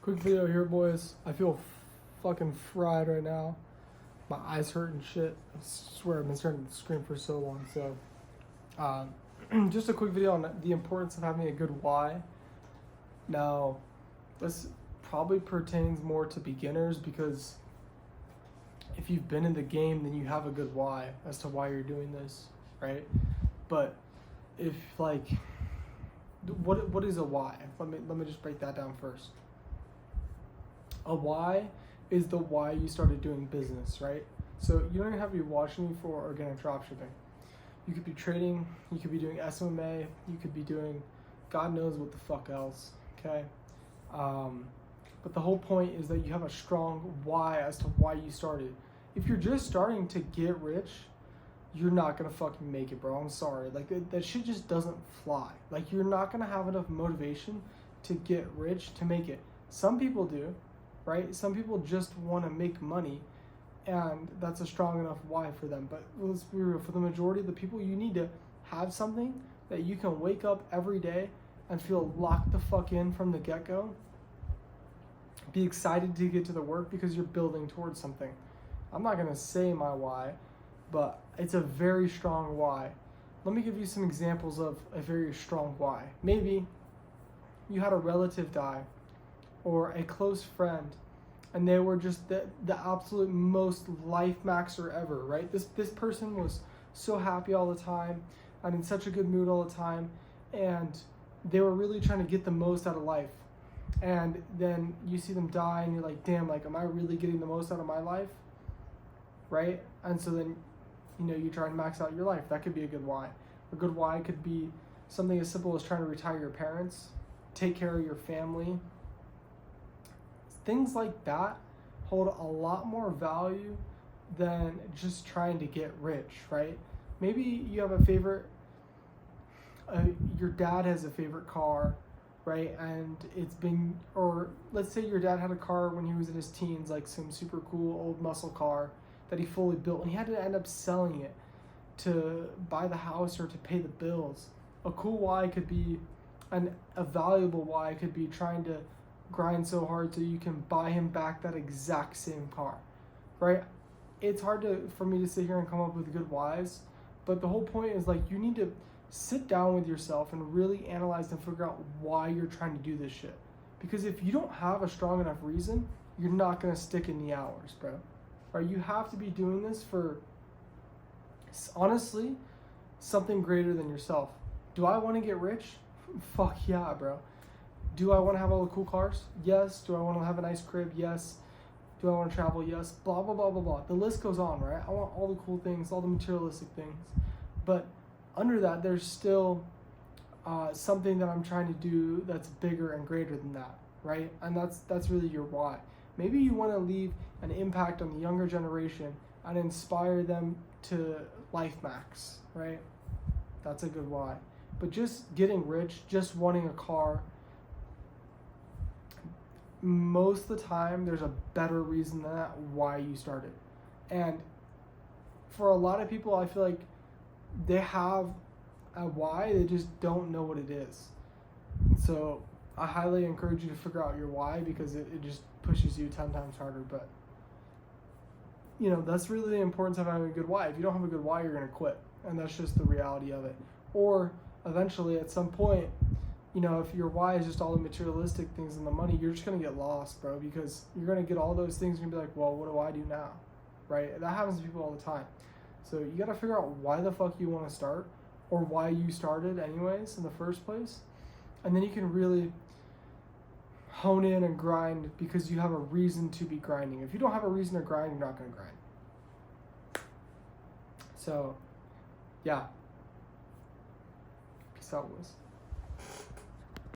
Quick video here, boys. I feel fucking fried right now. My eyes hurt and shit. I swear I've been staring at the screen for so long. So, just a quick video on the importance of having a good why. Now, this probably pertains more to beginners because if you've been in the game, then you have a good why as to why you're doing this, right? But if like, what is a why? Let me just break that down first. A why is the why you started doing business, right? So you don't even have to be watching me for organic dropshipping. You could be trading, you could be doing SMA, you could be doing God knows what the fuck else, okay? But the whole point is that you have a strong why as to why you started. If you're just starting to get rich, you're not gonna fucking make it, bro. I'm sorry. Like that shit just doesn't fly. Like you're not gonna have enough motivation to get rich to make it. Some people do, right? Some people just want to make money, and that's a strong enough why for them. But let's be real, for the majority of the people, you need to have something that you can wake up every day and feel locked the fuck in from the get-go. Be excited to get to the work because you're building towards something. I'm not going to say my why, but it's a very strong why. Let me give you some examples of a very strong why. Maybe you had a relative die or a close friend, and they were just the absolute most life maxer ever, right? This person was so happy all the time and in such a good mood all the time, and they were really trying to get the most out of life. And then you see them die and you're like, damn, like, am I really getting the most out of my life? Right? And so then, you try and max out your life. That could be a good why. A good why could be something as simple as trying to retire your parents, take care of your family. Things like that hold a lot more value than just trying to get rich, right? Maybe you have a favorite, your dad has a favorite car, right? And or let's say your dad had a car when he was in his teens, like some super cool old muscle car that he fully built, and he had to end up selling it to buy the house or to pay the bills. A cool why could be, a valuable why could be trying to grind so hard so you can buy him back that exact same car, right? It's hard for me to sit here and come up with good whys, but the whole point is, like, you need to sit down with yourself and really analyze and figure out why you're trying to do this shit. Because if you don't have a strong enough reason, you're not going to stick in the hours, bro. Right? You have to be doing this for, honestly, something greater than yourself. Do I want to get rich? Fuck yeah, bro. Do I want to have all the cool cars? Yes. Do I want to have a nice crib? Yes. Do I want to travel? Yes. Blah, blah, blah, blah, blah. The list goes on, right? I want all the cool things, all the materialistic things. But under that, there's still something that I'm trying to do that's bigger and greater than that, right? And that's really your why. Maybe you want to leave an impact on the younger generation and inspire them to life max, right? That's a good why. But just getting rich, just wanting a car, most of the time there's a better reason than that why you started. And for a lot of people, I feel like they have a why, they just don't know what it is. So I highly encourage you to figure out your why, because it just pushes you 10 times harder. But that's really the importance of having a good why. If you don't have a good why, you're going to quit, and that's just the reality of it. Or eventually at some point, if your why is just all the materialistic things and the money, you're just going to get lost, bro, because you're going to get all those things and be like, well, what do I do now? Right? That happens to people all the time. So you got to figure out why the fuck you want to start, or why you started anyways in the first place. And then you can really hone in and grind because you have a reason to be grinding. If you don't have a reason to grind, you're not going to grind. So, yeah. Peace out, Wiz.